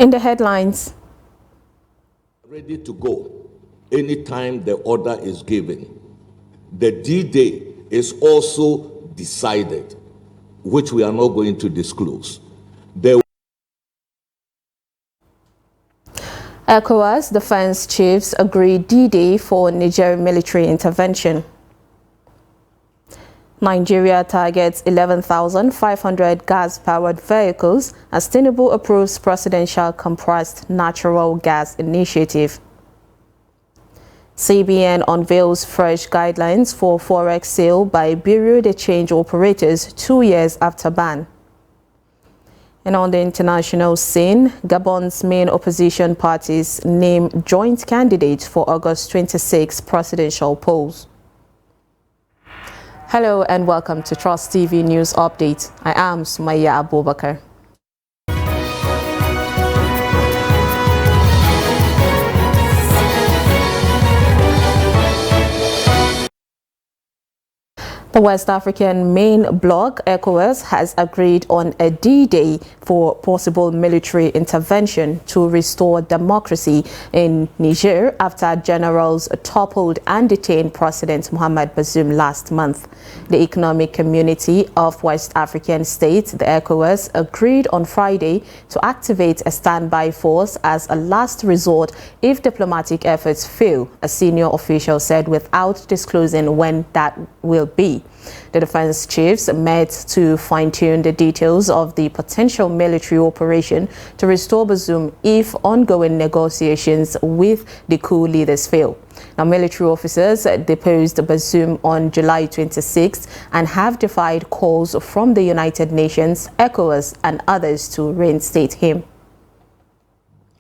In the headlines, ready to go anytime the order is given. The D-Day is also decided, which we are not going to disclose. ECOWAS defense chiefs agree D-Day for Niger military intervention. Nigeria targets 11,500 gas-powered vehicles as Tinubu approves presidential compressed natural gas initiative. CBN unveils fresh guidelines for forex sale by Bureau de Change operators 2 years after ban. And on the international scene, Gabon's main opposition parties name joint candidates for August 26 presidential polls. Hello and welcome to Trust TV News Update. I am Sumaya Abubakar. The West African main bloc, ECOWAS, has agreed on a D-Day for possible military intervention to restore democracy in Niger after generals toppled and detained President Mohamed Bazoum last month. The Economic Community of West African States, the ECOWAS, agreed on Friday to activate a standby force as a last resort if diplomatic efforts fail, a senior official said, without disclosing when that will be. The defense chiefs met to fine-tune the details of the potential military operation to restore Bazoum if ongoing negotiations with the coup leaders fail. Now, military officers deposed Bazoum on July 26 and have defied calls from the United Nations, ECOWAS, and others to reinstate him.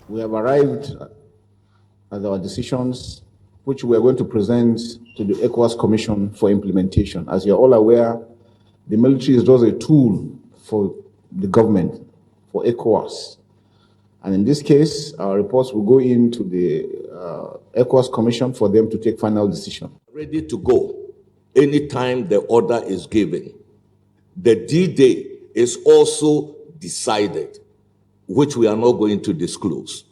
We have arrived at our decisions, which we are going to present to the ECOWAS Commission for implementation. As you're all aware, the military is just a tool for the government, for ECOWAS. And in this case, our reports will go into the ECOWAS Commission for them to take final decision. Ready to go anytime the order is given. The D-Day is also decided, which we are not going to disclose.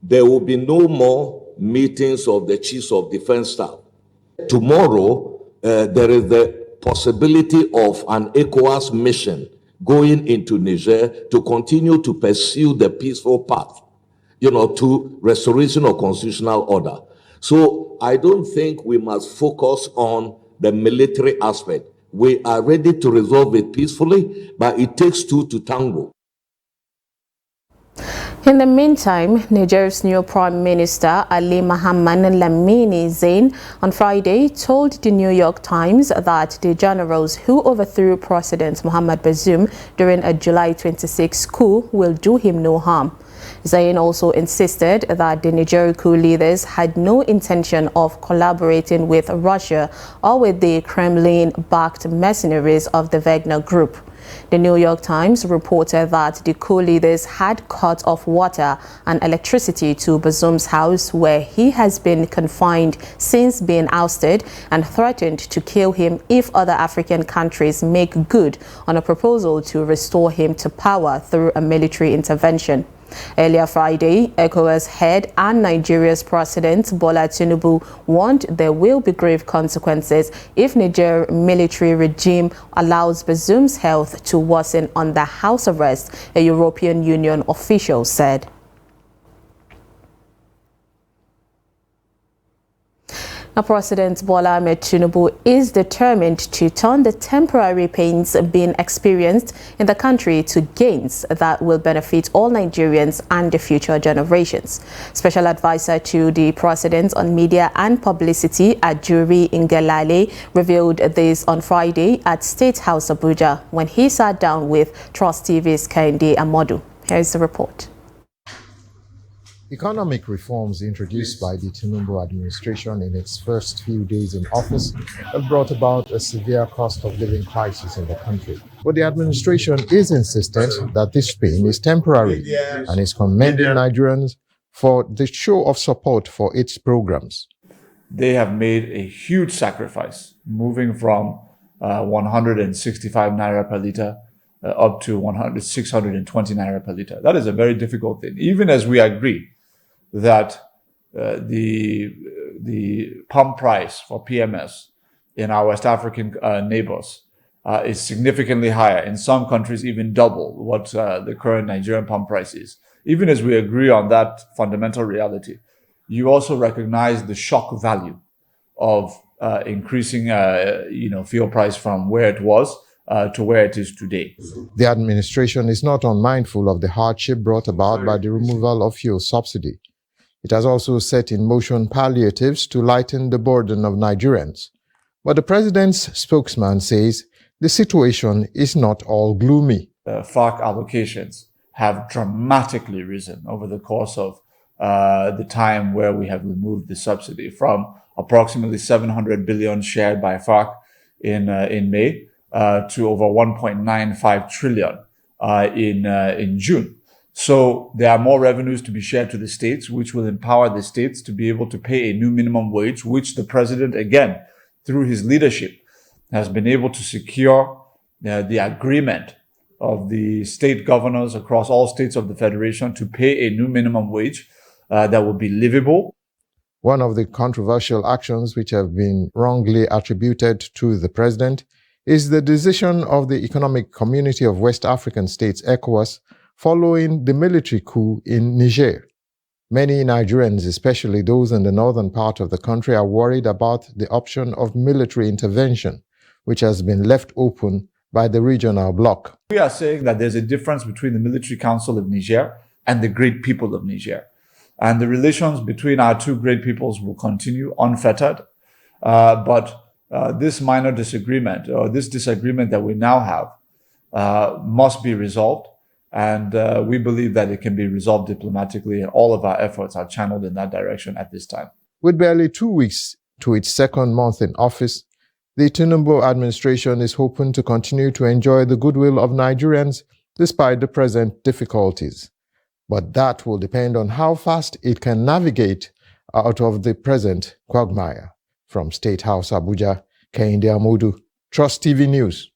There will be no more meetings of the chiefs of defense staff. Tomorrow, there is the possibility of an ECOWAS mission going into Niger to continue to pursue the peaceful path, to restoration of constitutional order. So I don't think we must focus on the military aspect. We are ready to resolve it peacefully, but it takes two to tango. In the meantime, Niger's new Prime Minister Ali Mohammed Lamine Zain on Friday told the New York Times that the generals who overthrew President Mohamed Bazoum during a July 26 coup will do him no harm. Zain also insisted that the Nigerian coup leaders had no intention of collaborating with Russia or with the Kremlin-backed mercenaries of the Wagner Group. The New York Times reported that the coup leaders had cut off water and electricity to Bazoum's house, where he has been confined since being ousted, and threatened to kill him if other African countries make good on a proposal to restore him to power through a military intervention. Earlier Friday, ECOWAS head and Nigeria's President Bola Tinubu warned there will be grave consequences if Niger military regime allows Bazoum's health to worsen under house arrest, a European Union official said. Now, President Bola Ahmed Tinubu is determined to turn the temporary pains being experienced in the country to gains that will benefit all Nigerians and the future generations. Special advisor to the President on Media and Publicity, Ajuri Ngelale, revealed this on Friday at State House Abuja when he sat down with Trust TV's Kehinde Amodu. Here's the report. Economic reforms introduced by the Tinubu administration in its first few days in office have brought about a severe cost of living crisis in the country. But the administration is insistent that this pain is temporary and is commending Nigerians for the show of support for its programs. They have made a huge sacrifice, moving from 165 naira per litre up to 620 naira per liter. That is a very difficult thing. Even as we agree that the pump price for PMS in our West African neighbors is significantly higher, in some countries even double what the current Nigerian pump price is. Even as we agree on that fundamental reality, you also recognize the shock value of increasing fuel price from where it was to where it is today. The administration is not unmindful of the hardship brought about by the removal of fuel subsidy. It has also set in motion palliatives to lighten the burden of Nigerians. But the president's spokesman says the situation is not all gloomy. FARC allocations have dramatically risen over the course of the time where we have removed the subsidy, from approximately 700 billion shared by FARC in May to over 1.95 trillion in June. So there are more revenues to be shared to the states, which will empower the states to be able to pay a new minimum wage, which the president, again, through his leadership, has been able to secure the agreement of the state governors across all states of the federation to pay a new minimum wage that will be livable. One of the controversial actions which have been wrongly attributed to the president is the decision of the Economic Community of West African States, ECOWAS, following the military coup in Niger. Many Nigerians, especially those in the northern part of the country, are worried about the option of military intervention, which has been left open by the regional bloc. We are saying that there's a difference between the Military Council of Niger and the great people of Niger. And the relations between our two great peoples will continue unfettered. But this minor disagreement, or this disagreement that we now have, must be resolved. And we believe that it can be resolved diplomatically, and all of our efforts are channeled in that direction at this time. With barely 2 weeks to its second month in office, the Tinubu administration is hoping to continue to enjoy the goodwill of Nigerians despite the present difficulties. But that will depend on how fast it can navigate out of the present quagmire. From State House, Abuja, Kehinde Amodu, Trust TV News.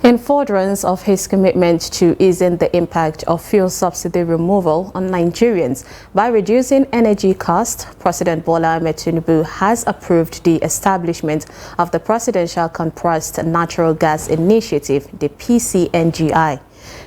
In furtherance of his commitment to easing the impact of fuel subsidy removal on Nigerians by reducing energy costs, President Bola Ahmed Tinubu has approved the establishment of the Presidential Compressed Natural Gas Initiative, the PCNGI.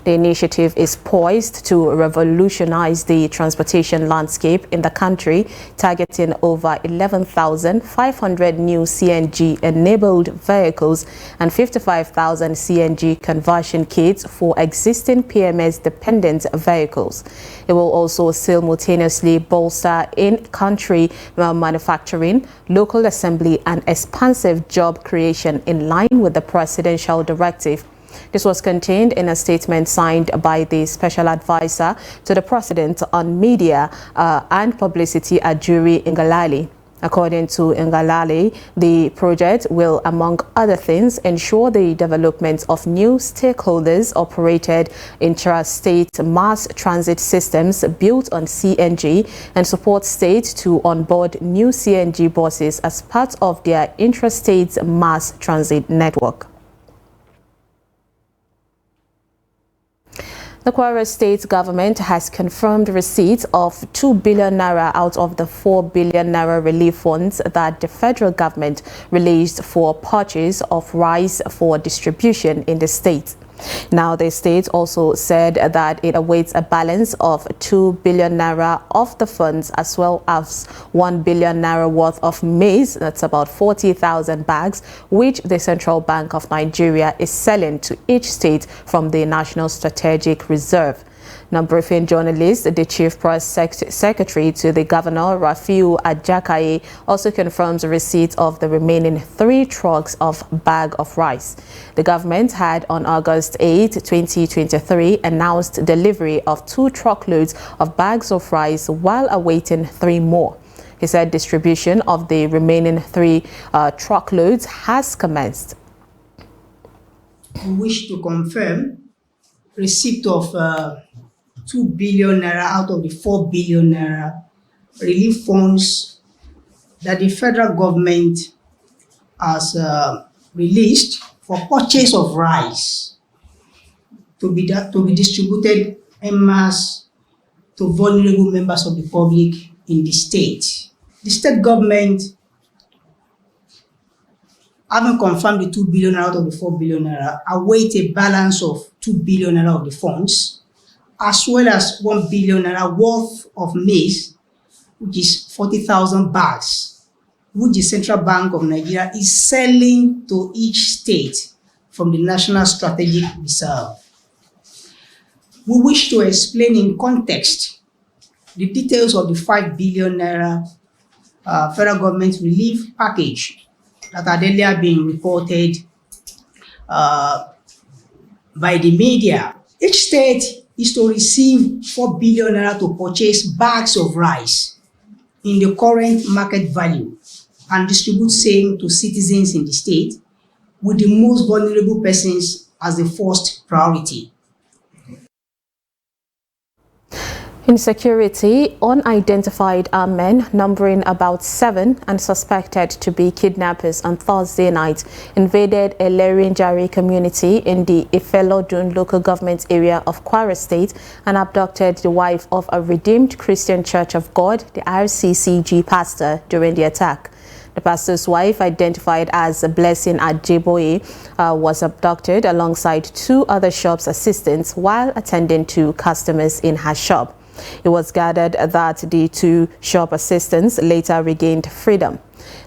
The initiative is poised to revolutionize the transportation landscape in the country, targeting over 11,500 new CNG-enabled vehicles and 55,000 CNG conversion kits for existing PMS-dependent vehicles. It will also simultaneously bolster in-country manufacturing, local assembly, and expansive job creation in line with the presidential directive. This was contained in a statement signed by the Special Advisor to the President on Media and Publicity, Ajuri Ngelale. According to Ngelale, the project will, among other things, ensure the development of new stakeholders-operated intra-state mass transit systems built on CNG and support states to onboard new CNG buses as part of their intra-state mass transit network. The Kwara State government has confirmed receipt of 2 billion naira out of the 4 billion naira relief funds that the federal government released for purchase of rice for distribution in the state. Now, the state also said that it awaits a balance of 2 billion naira of the funds, as well as 1 billion naira worth of maize, that's about 40,000 bags, which the Central Bank of Nigeria is selling to each state from the National Strategic Reserve. Now, briefing journalists, the Chief Press Secretary to the Governor, Rafiu Ajakaye, also confirms the receipt of the remaining 3 trucks of bag of rice. The government had on August 8, 2023, announced delivery of 2 truckloads of bags of rice while awaiting 3 more. He said distribution of the remaining 3 truckloads has commenced. We wish to confirm receipt of 2 billion naira out of the 4 billion naira relief funds that the federal government has released for purchase of rice to be distributed en masse to vulnerable members of the public in the state. The state government, having confirmed the 2 billion out of the 4 billion naira, await a balance of 2 billion naira of the funds, as well as 1 billion naira worth of maize, which is 40,000 bags, which the Central Bank of Nigeria is selling to each state from the National Strategic Reserve. We wish to explain in context the details of the 5 billion naira federal government relief package that had earlier been reported by the media. Each state is to receive 4 billion naira to purchase bags of rice in the current market value and distribute same to citizens in the state, with the most vulnerable persons as the first priority. Insecurity, unidentified armed men numbering about 7 and suspected to be kidnappers on Thursday night invaded a Lerinjari community in the Ifelodun local government area of Kwara State and abducted the wife of a Redeemed Christian Church of God, the RCCG pastor, during the attack. The pastor's wife, identified as Blessing Adjeboye, was abducted alongside 2 other shop's assistants while attending to customers in her shop. It was gathered that the 2 shop assistants later regained freedom.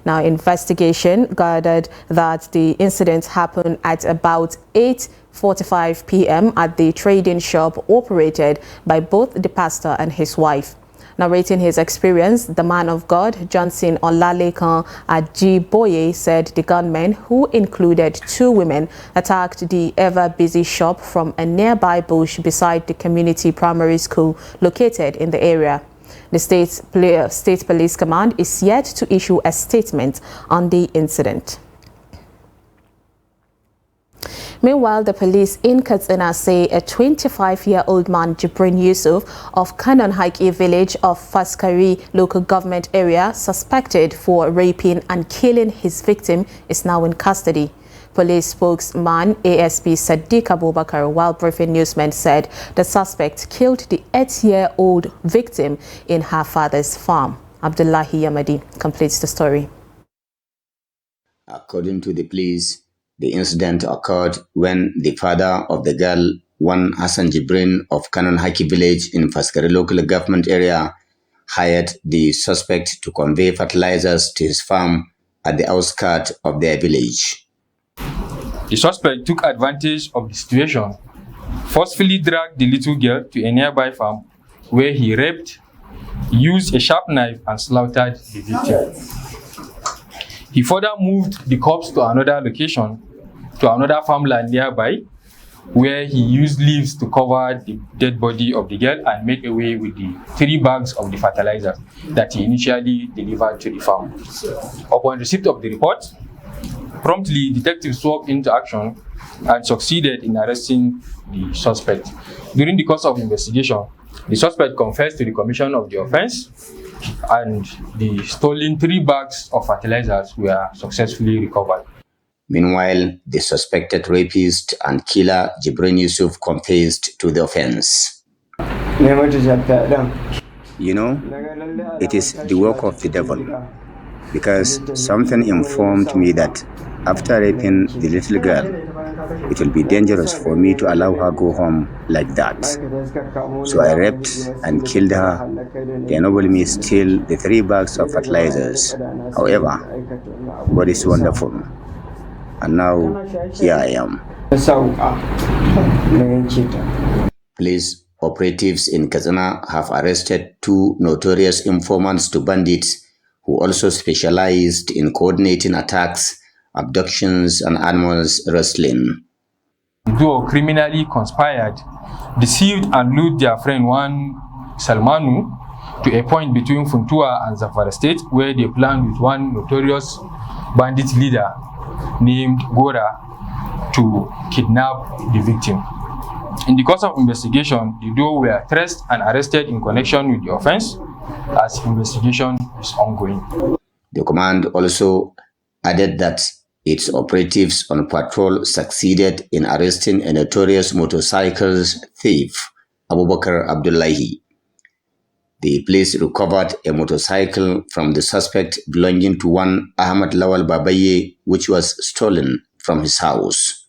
Now, investigation gathered that the incident happened at about 8:45 p.m. at the trading shop operated by both the pastor and his wife. Narrating his experience, the man of God, Johnson Olalekan Ajiboye, said the gunmen, who included 2 women, attacked the ever-busy shop from a nearby bush beside the community primary school located in the area. The State Police Command is yet to issue a statement on the incident. Meanwhile, the police in Katsina say a 25-year-old man, Jibrin Yusuf, of Kanon Haiki village of Faskari local government area, suspected for raping and killing his victim, is now in custody. Police spokesman ASP Sadiq Abubakar, while briefing newsmen, said the suspect killed the 8-year-old victim in her father's farm. Abdullahi Yamadi completes the story. According to the police, the incident occurred when the father of the girl, one Hassan Jibrin of Kanon Haki village in Faskari local government area, hired the suspect to convey fertilizers to his farm at the outskirts of their village. The suspect took advantage of the situation, forcefully dragged the little girl to a nearby farm where he raped, used a sharp knife and slaughtered the victim. He further moved the corpse to another location, to another farmland nearby, where he used leaves to cover the dead body of the girl and made away with the 3 bags of the fertilizer that he initially delivered to the farm. Upon receipt of the report, promptly detectives swerved into action and succeeded in arresting the suspect. During the course of investigation, the suspect confessed to the commission of the offense, and the stolen 3 bags of fertilizers were successfully recovered. Meanwhile, the suspected rapist and killer Jibrin Yusuf confessed to the offense. You know, it is the work of the devil, because something informed me that after raping the little girl, it will be dangerous for me to allow her go home like that. So I raped and killed her. They enabled me to steal the 3 bags of fertilizers. However, God is wonderful. And now, here I am. Police operatives in Katsina have arrested 2 notorious informants to bandits who also specialized in coordinating attacks, abductions, and animals wrestling. The duo criminally conspired, deceived and lured their friend one Salmanu to a point between Funtua and Zamfara State, where they planned with one notorious bandit leader named Gora to kidnap the victim. In the course of investigation, the duo were traced and arrested in connection with the offense, as investigation is ongoing. The command also added that Its operatives on patrol succeeded in arresting a notorious motorcycles thief, Abubakar Abdullahi. The police recovered a motorcycle from the suspect belonging to one Ahmad Lawal Babaye, which was stolen from his house.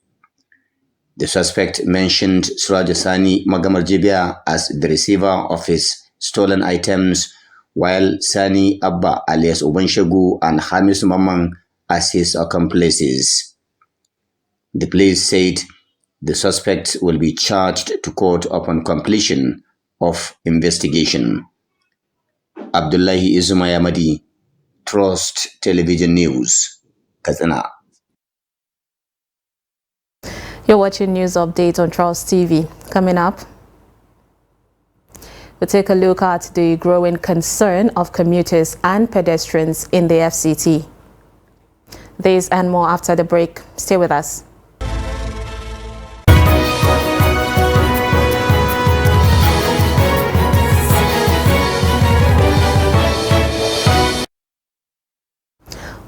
The suspect mentioned Surajasani Magamar Jibia as the receiver of his stolen items, while Sani Abba alias Obanshegu and Hamis Mamang as his accomplices. The police said the suspect will be charged to court upon completion of investigation. Abdullahi Izumayamadi, Trust Television News, Katsina. You're watching News Update on Trust TV. Coming up, we'll take a look at the growing concern of commuters and pedestrians in the FCT. This and more after the break. Stay with us.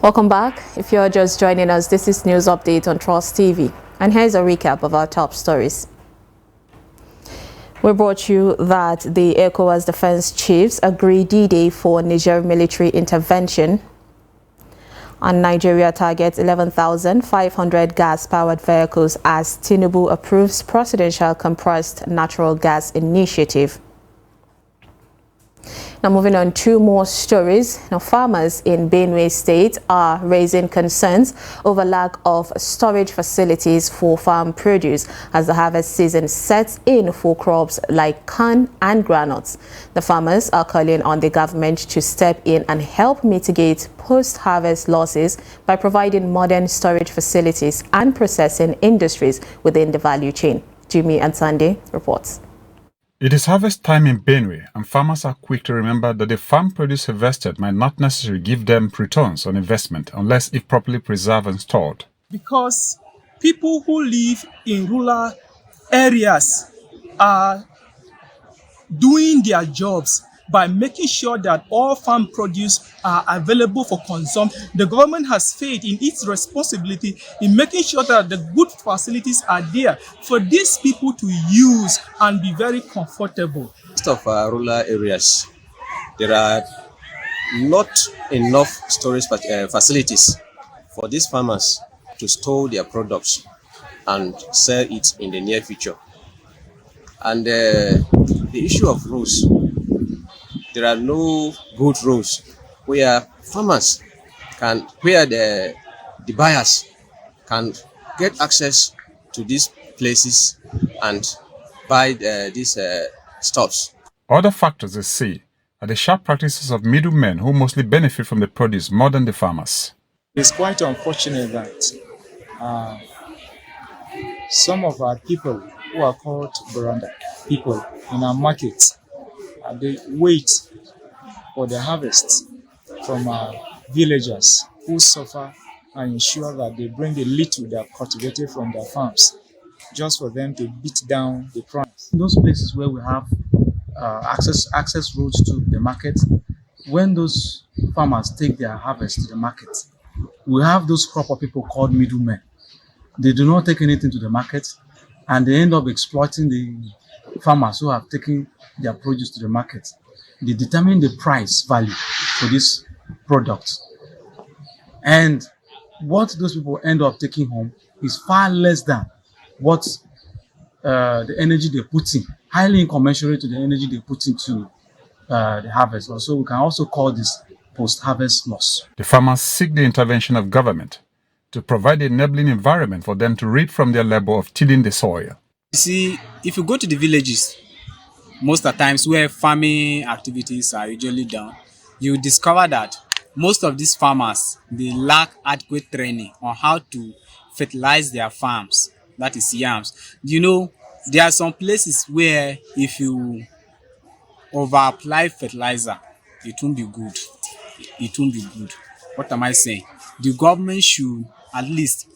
Welcome back. If you're just joining us, this is News Update on Trust TV. And here's a recap of our top stories. We brought you that the ECOWAS defense chiefs agree D-Day for Niger military intervention. And Nigeria targets 11,500 gas-powered vehicles as Tinubu approves presidential compressed natural gas initiative. Now moving on to more stories. Now farmers in Benue State are raising concerns over lack of storage facilities for farm produce as the harvest season sets in for crops like corn and groundnuts. The farmers are calling on the government to step in and help mitigate post-harvest losses by providing modern storage facilities and processing industries within the value chain. Jimmy Ansande reports. It is harvest time in Benue, and farmers are quick to remember that the farm produce harvested might not necessarily give them returns on investment unless if properly preserved and stored. Because people who live in rural areas are doing their jobs by making sure that all farm produce are available for consumption. The government has faith in its responsibility in making sure that the good facilities are there for these people to use and be very comfortable. Most of our rural areas, there are not enough storage facilities for these farmers to store their products and sell it in the near future. And the issue of roads, there are no good roads where farmers can, where the buyers can get access to these places and buy these stuffs. Other factors, they say, are the sharp practices of middlemen who mostly benefit from the produce more than the farmers. It's quite unfortunate that some of our people who are called Baranda people in our markets, they wait for the harvest from our villagers who suffer and ensure that they bring the little they have cultivated from their farms just for them to beat down the price. In those places where we have access roads to the market, when those farmers take their harvest to the market, we have those crop people called middlemen. They do not take anything to the market and they end up exploiting the farmers who have taken their produce to the market. They determine the price value for this product. And what those people end up taking home is far less than what the energy they put in, highly incommensurate to the energy they put into the harvest. So we can also call this post-harvest loss. The farmers seek the intervention of government to provide an enabling environment for them to reap from their labor of tilling the soil. You see, if you go to the villages, most of the times where farming activities are usually done, you discover that most of these farmers, they lack adequate training on how to fertilize their farms, that is yams. You know, there are some places where if you over-apply fertilizer, it won't be good. It won't be good. What am I saying? The government should at least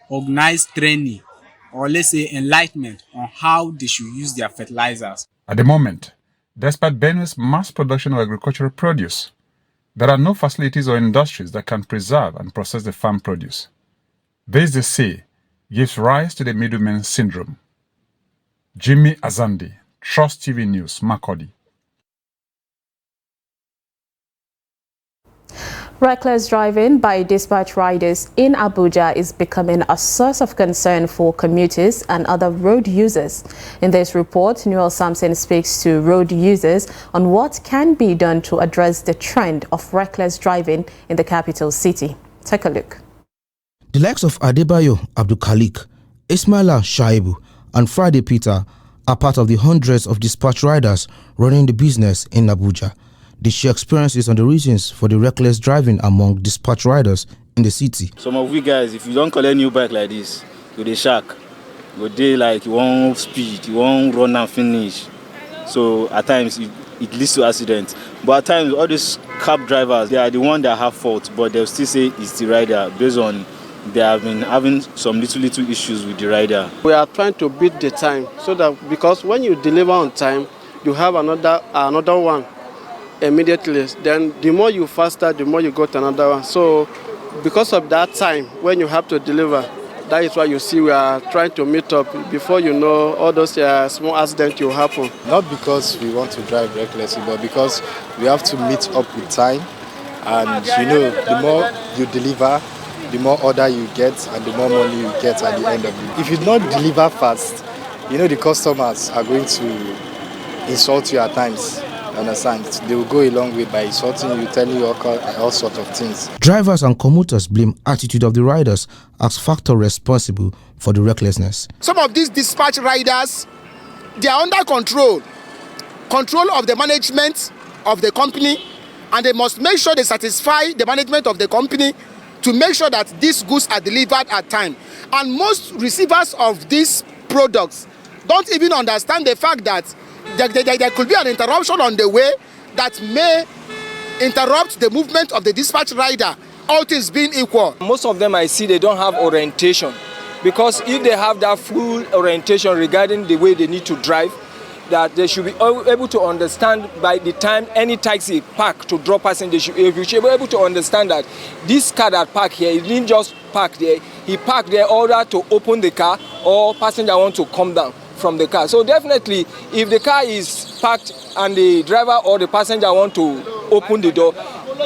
organize training or let's say enlightenment on how they should use their fertilizers. At the moment, despite Benue's mass production of agricultural produce, there are no facilities or industries that can preserve and process the farm produce. This, they say, gives rise to the middleman syndrome. Jimmy Azandi, Trust TV News, Makurdi. Reckless driving by dispatch riders in Abuja is becoming a source of concern for commuters and other road users. In this report, Noel Samson speaks to road users on what can be done to address the trend of reckless driving in the capital city. Take a look. The likes of Adebayo Abdulkhalik, Ismaila Shaibu, and Friday Peter are part of the hundreds of dispatch riders running the business in Abuja. They share experiences on the reasons for the reckless driving among dispatch riders in the city. Some of you guys, if you don't collect new bike like this, you're the shark. You're there like you won't speed, you won't run and finish. So at times it leads to accidents. But at times all these cab drivers, they are the ones that have fault, but they'll still say it's the rider based on they have been having some little issues with the rider. We are trying to beat the time so that because when you deliver on time, you have another one immediately. Then the more you faster, the more you got another one. So because of that time when you have to deliver, that is why you see we are trying to meet up. Before you know, all those small accidents will happen. Not because we want to drive recklessly, but because we have to meet up with time. And you know, the more you deliver, the more order you get and the more money you get at the end of it. If you don't deliver fast, you know the customers are going to insult you at times. Understand? They will go a long way by insulting you, telling you all sorts of things. Drivers and commuters blame attitude of the riders as factor responsible for the recklessness. Some of these dispatch riders, they are under control of the management of the company, and they must make sure they satisfy the management of the company to make sure that these goods are delivered at time. And most receivers of these products don't even understand the fact that there could be an interruption on the way that may interrupt the movement of the dispatch rider, all things being equal. Most of them I see they don't have orientation, because if they have that full orientation regarding the way they need to drive, that they should be able to understand by the time any taxi park to drop passengers, they should be able to understand that this car that parked here, he didn't just park there, he parked there in order to open the car or passenger want to come down from the car. So definitely, if the car is parked and the driver or the passenger want to open the door,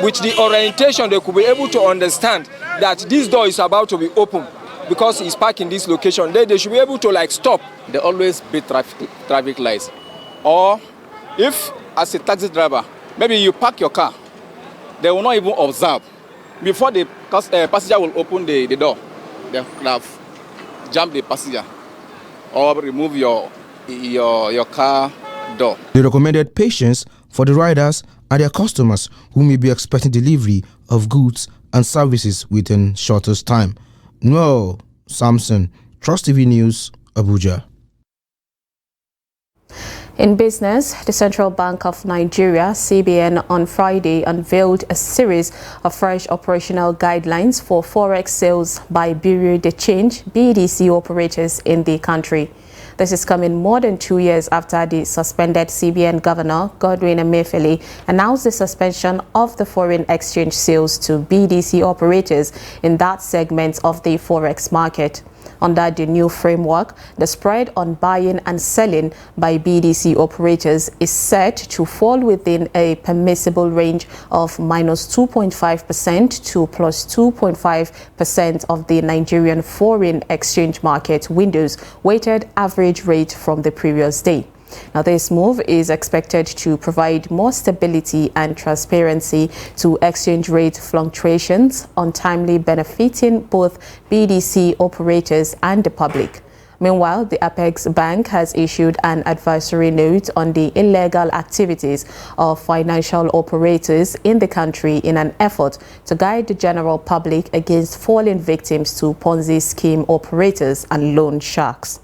with the orientation, they could be able to understand that this door is about to be open because he's parked in this location. They should be able to stop. They always beat traffic lights. Or if, as a taxi driver, maybe you park your car, they will not even observe. Before the passenger will open the door, they have jammed the passenger or remove your car door. They recommended patience for the riders and their customers who may be expecting delivery of goods and services within shortest time. Noel Samson, Trust TV News, Abuja. In business, the Central Bank of Nigeria, CBN, on Friday unveiled a series of fresh operational guidelines for forex sales by Bureau de Change (BDC) operators in the country. This is coming more than 2 years after the suspended CBN Governor, Godwin Emefiele, announced the suspension of the foreign exchange sales to BDC operators in that segment of the forex market. Under the new framework, the spread on buying and selling by BDC operators is set to fall within a permissible range of -2.5% to +2.5% of the Nigerian foreign exchange market window's weighted average rate from the previous day. Now, this move is expected to provide more stability and transparency to exchange rate fluctuations, untimely benefiting both BDC operators and the public. Meanwhile, the Apex Bank has issued an advisory note on the illegal activities of financial operators in the country in an effort to guide the general public against falling victims to Ponzi scheme operators and loan sharks.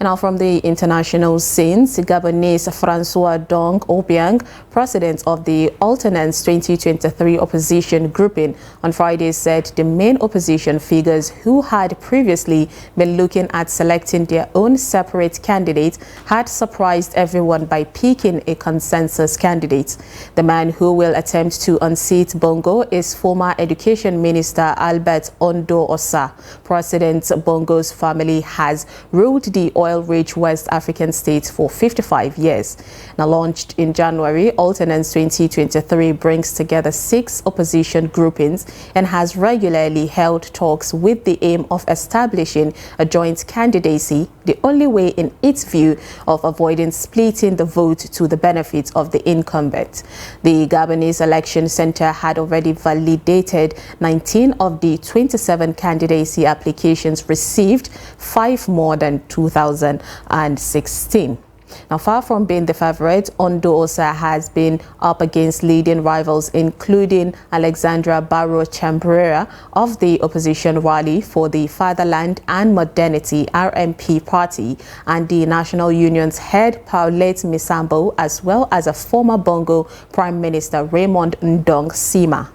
And now from the international scenes, Gabonese Francois Dong Obiang, president of the Alternance 2023 opposition grouping, on Friday said the main opposition figures who had previously been looking at selecting their own separate candidate had surprised everyone by picking a consensus candidate. The man who will attempt to unseat Bongo is former Education Minister Albert Ondo Osa. President Bongo's family has ruled the oil-rich West African state for 55 years. Now launched in January, Alternance 2023 brings together 6 opposition groupings and has regularly held talks with the aim of establishing a joint candidacy, the only way in its view of avoiding splitting the vote to the benefit of the incumbent. The Gabonese Election Center had already validated 19 of the 27 candidacy applications received, 5 more than 2016. Now, far from being the favorite, Ondo Osa has been up against leading rivals, including Alexandra Barrow Chambrera of the opposition Rally for the Fatherland and Modernity RMP party, and the National Union's head Paulette Misambo, as well as a former Bongo Prime Minister Raymond Ndong Sima.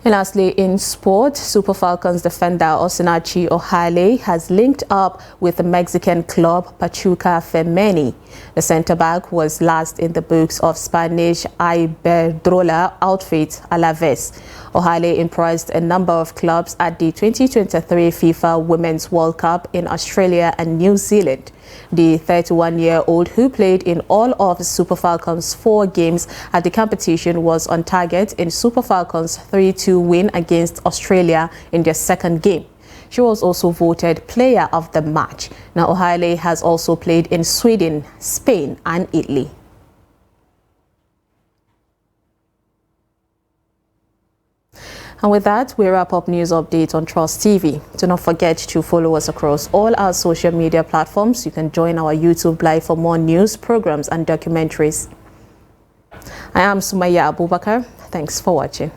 And lastly, in sport, Super Falcons defender Osinachi Ohale has linked up with the Mexican club Pachuca Femeni. The centre-back was last in the books of Spanish Iberdrola outfit Alaves. Ohale impressed a number of clubs at the 2023 FIFA Women's World Cup in Australia and New Zealand. The 31-year-old, who played in all of Super Falcons' 4 games at the competition, was on target in Super Falcons' 3-2 win against Australia in their second game. She was also voted player of the match. Now, Ohale has also played in Sweden, Spain, and Italy. And with that, we wrap up news update on Trust TV. Do not forget to follow us across all our social media platforms. You can join our YouTube Live for more news, programs, and documentaries. I am Sumaya Abubakar. Thanks for watching.